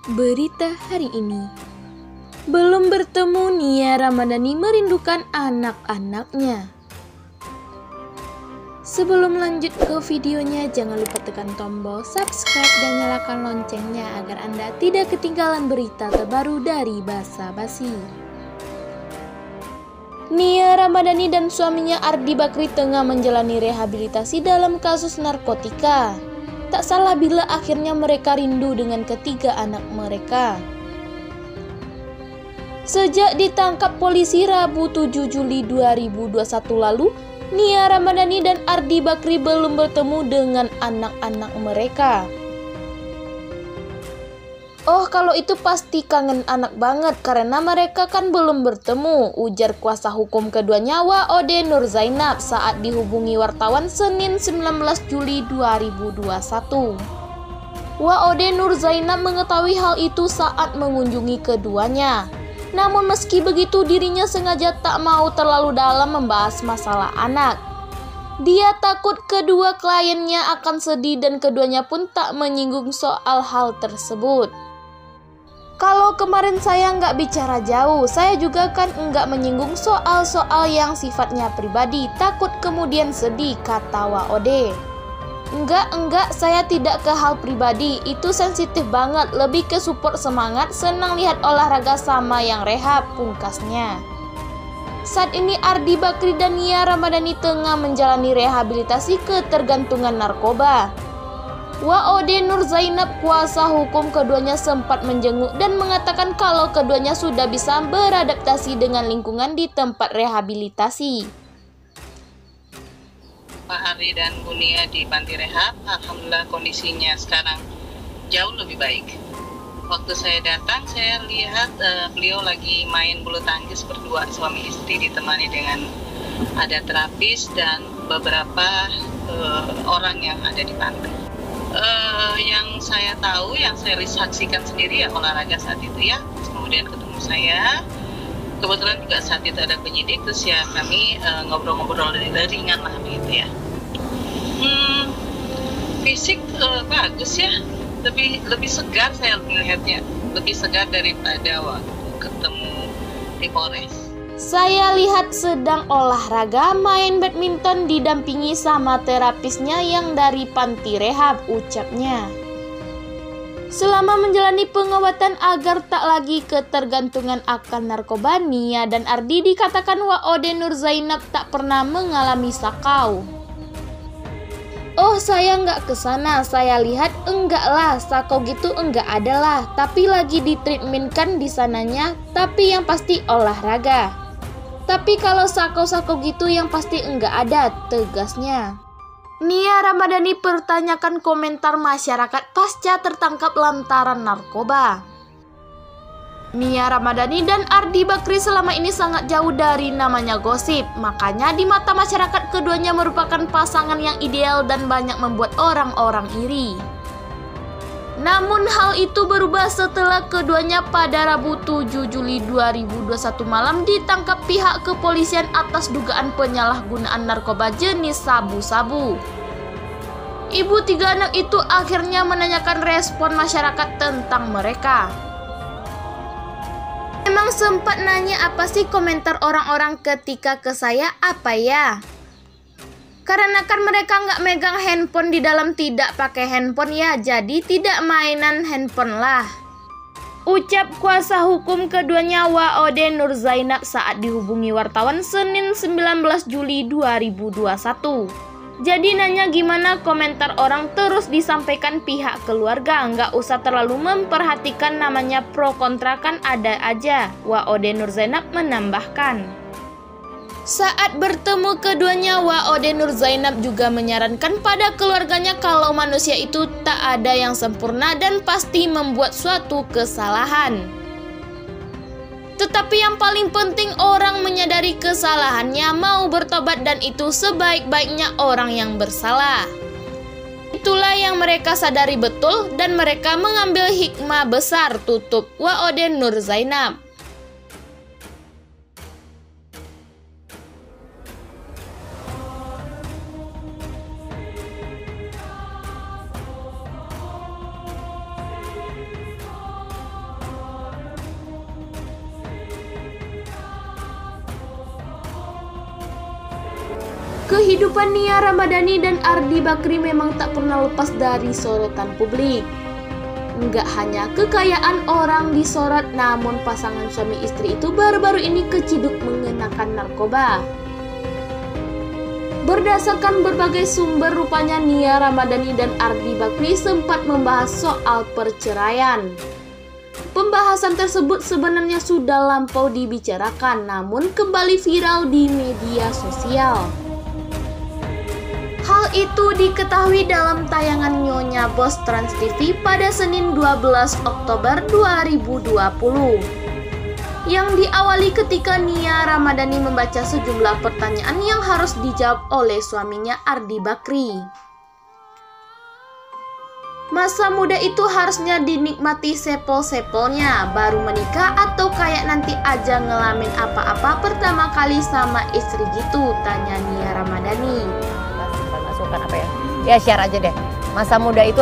Berita hari ini. Belum bertemu, Nia Ramadhani merindukan anak-anaknya. Sebelum lanjut ke videonya, jangan lupa tekan tombol subscribe dan nyalakan loncengnya agar Anda tidak ketinggalan berita terbaru dari Basa Basi. Nia Ramadhani dan suaminya Ardi Bakri tengah menjalani rehabilitasi dalam kasus narkotika. Tak salah bila akhirnya mereka rindu dengan ketiga anak mereka. Sejak ditangkap polisi Rabu 7 Juli 2021 lalu, Nia Ramadhani dan Ardi Bakri belum bertemu dengan anak-anak mereka. "Oh, kalau itu pasti kangen anak banget karena mereka kan belum bertemu," ujar kuasa hukum keduanya Waode Nur Zainab saat dihubungi wartawan Senin 19 Juli 2021. Waode Nur Zainab mengetahui hal itu saat mengunjungi keduanya. Namun meski begitu, dirinya sengaja tak mau terlalu dalam membahas masalah anak. Dia takut kedua kliennya akan sedih dan keduanya pun tak menyinggung soal hal tersebut. "Kalau kemarin saya nggak bicara jauh, saya juga kan nggak menyinggung soal-soal yang sifatnya pribadi, takut kemudian sedih," kata Waode. Enggak, saya tidak ke hal pribadi, itu sensitif banget, lebih ke support semangat, senang lihat olahraga sama yang rehab," pungkasnya. Saat ini Ardi Bakri dan Nia Ramadhani tengah menjalani rehabilitasi ketergantungan narkoba. Waode Nur Zainab, kuasa hukum keduanya, sempat menjenguk dan mengatakan kalau keduanya sudah bisa beradaptasi dengan lingkungan di tempat rehabilitasi. Pak Ardi dan Bu Nia di panti rehab, alhamdulillah kondisinya sekarang jauh lebih baik. Waktu saya datang, saya lihat beliau lagi main bulu tangkis berdua, suami istri, ditemani dengan ada terapis dan beberapa orang yang ada di panti. Yang saya tahu, yang saya saksikan sendiri ya olahraga saat itu ya. Kemudian ketemu saya, kebetulan juga saat itu ada penyidik, terus ya kami ngobrol-ngobrol dari ringan lah begitu ya. Fisik bagus ya, lebih segar saya melihatnya, lebih segar daripada waktu ketemu di Polres. "Saya lihat sedang olahraga, main badminton didampingi sama terapisnya yang dari panti rehab," ucapnya. Selama menjalani pengobatan agar tak lagi ketergantungan akan narkoba, Nia dan Ardi dikatakan Waode Nur Zainab tak pernah mengalami sakau. "Oh, saya nggak kesana, saya lihat enggak lah, sakau gitu enggak ada lah, tapi lagi ditreatmentkan di sananya, tapi yang pasti olahraga. Tapi kalau sakau-sakau gitu yang pasti enggak ada," tegasnya. Nia Ramadhani pertanyakan komentar masyarakat pasca tertangkap lantaran narkoba. Nia Ramadhani dan Ardi Bakri selama ini sangat jauh dari namanya gosip, makanya di mata masyarakat keduanya merupakan pasangan yang ideal dan banyak membuat orang-orang iri. Namun hal itu berubah setelah keduanya pada Rabu 7 Juli 2021 malam ditangkap pihak kepolisian atas dugaan penyalahgunaan narkoba jenis sabu-sabu. Ibu tiga anak itu akhirnya menanyakan respon masyarakat tentang mereka. "Emang sempat nanya apa sih komentar orang-orang ketika ke saya, apa ya? Karena kan mereka nggak megang handphone di dalam, tidak pakai handphone ya, jadi tidak mainan handphone lah," ucap kuasa hukum keduanya Waode Nur Zainab saat dihubungi wartawan Senin 19 Juli 2021. Jadi nanya gimana komentar orang, terus disampaikan pihak keluarga, nggak usah terlalu memperhatikan namanya pro kontra, kan ada aja, Waode Nur Zainab menambahkan. Saat bertemu keduanya, Waode Nur Zainab juga menyarankan pada keluarganya kalau manusia itu tak ada yang sempurna dan pasti membuat suatu kesalahan. Tetapi yang paling penting orang menyadari kesalahannya, mau bertobat, dan itu sebaik-baiknya orang yang bersalah. Itulah yang mereka sadari betul dan mereka mengambil hikmah besar, tutup Waode Nur Zainab. Kehidupan Nia Ramadhani dan Ardi Bakri memang tak pernah lepas dari sorotan publik. Enggak hanya kekayaan orang disorot, namun pasangan suami istri itu baru-baru ini keciduk mengenakan narkoba. Berdasarkan berbagai sumber, rupanya Nia Ramadhani dan Ardi Bakri sempat membahas soal perceraian. Pembahasan tersebut sebenarnya sudah lampau dibicarakan, namun kembali viral di media sosial. Hal itu diketahui dalam tayangan Nyonya Bos Trans TV pada Senin 12 Oktober 2020. Yang diawali ketika Nia Ramadhani membaca sejumlah pertanyaan yang harus dijawab oleh suaminya Ardi Bakri. Masa muda itu harusnya dinikmati sepol-sepolnya, baru menikah atau kayak nanti aja ngelamin apa-apa pertama kali sama istri gitu, tanya Nia Ramadhani. Masukan apa ya? Ya share aja deh. Masa muda itu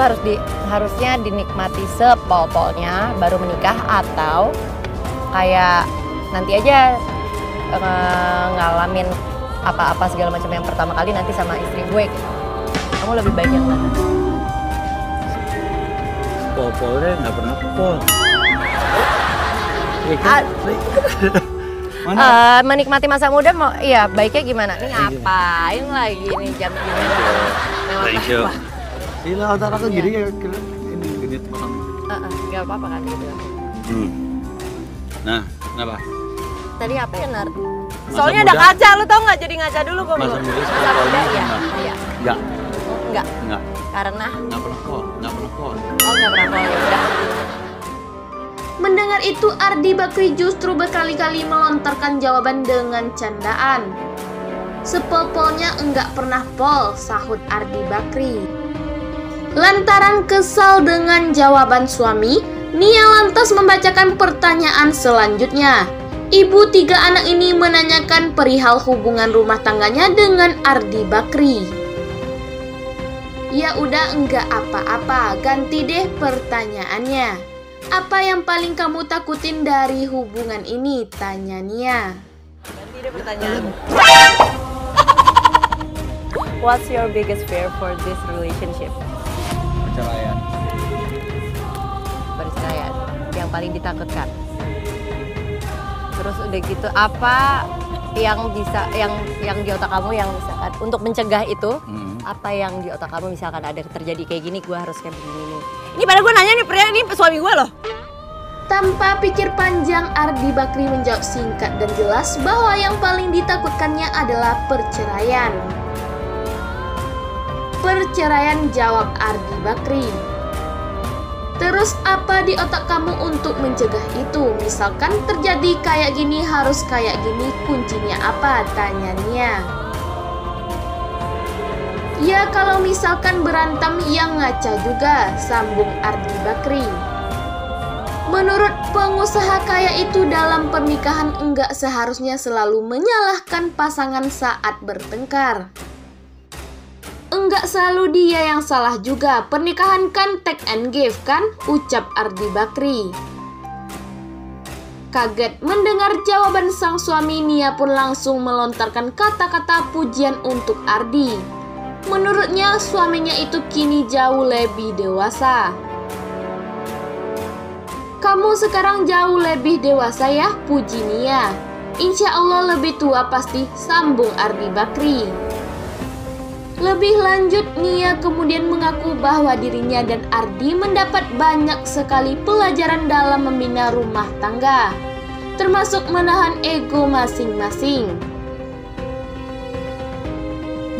harusnya dinikmati sepol-polnya, baru menikah atau kayak nanti aja ngalamin apa-apa segala macam yang pertama kali nanti sama istri gue. Kamu lebih baik yang mana? Pol-polnya nggak pernah pol. Menikmati masa muda mau, iya baiknya gimana? Ini ngapain lagi nih jam gini? Iya. Iya, otak aku gini ya, ini genit malam. Gak apa-apa kan gitu. Nah, kenapa? Tadi apa ya, Nar? Soalnya ada kaca, lu tau nggak? Jadi ngaca dulu kok. Masa muda ya? Iya. Enggak. Enggak. Karena? Nggak pernah pol. Oh, nggak pernah pol, ya udah. Mendengar itu, Ardi Bakri justru berkali-kali melontarkan jawaban dengan candaan. Sepol-polnya enggak pernah pol, sahut Ardi Bakri. Lantaran kesal dengan jawaban suami, Nia lantas membacakan pertanyaan selanjutnya. Ibu 3 anak ini menanyakan perihal hubungan rumah tangganya dengan Ardi Bakri. Ya udah, enggak apa-apa, ganti deh pertanyaannya. Apa yang paling kamu takutin dari hubungan ini? Tanya Nia. Ganti deh pertanyaan. What's your biggest fear for this relationship? Perceraian. Perceraian. Yang paling ditakutkan. Terus udah gitu apa yang bisa yang di otak kamu yang misalkan untuk mencegah itu apa yang di otak kamu misalkan ada terjadi kayak gini gue harus kayak begini nih. Ini padahal gue nanya nih pria ini suami gue loh. Tanpa pikir panjang, Ardi Bakri menjawab singkat dan jelas bahwa yang paling ditakutkannya adalah perceraian. Perceraian, jawab Ardi Bakri. Terus apa di otak kamu untuk mencegah itu? Misalkan terjadi kayak gini, harus kayak gini, kuncinya apa? Tanya Nia. Ya kalau misalkan berantem yang ngaca juga, sambung Ardi Bakri. Menurut pengusaha kaya itu dalam pernikahan enggak seharusnya selalu menyalahkan pasangan saat bertengkar. Enggak selalu dia yang salah juga, pernikahan kan take and give kan, ucap Ardi Bakri. Kaget mendengar jawaban sang suami, Nia pun langsung melontarkan kata-kata pujian untuk Ardi. Menurutnya suaminya itu kini jauh lebih dewasa. Kamu sekarang jauh lebih dewasa ya, puji Nia. Insya Allah lebih tua pasti, sambung Ardi Bakri. Lebih lanjut, Nia kemudian mengaku bahwa dirinya dan Ardi mendapat banyak sekali pelajaran dalam membina rumah tangga, termasuk menahan ego masing-masing.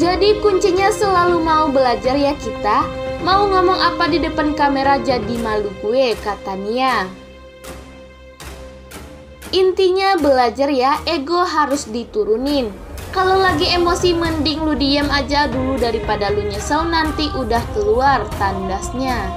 Jadi kuncinya selalu mau belajar ya kita. Mau ngomong apa di depan kamera jadi malu gue, kata Nia. Intinya belajar ya, ego harus diturunin. Kalau lagi emosi mending lu diem aja dulu daripada lu nyesel nanti udah keluar tandasnya.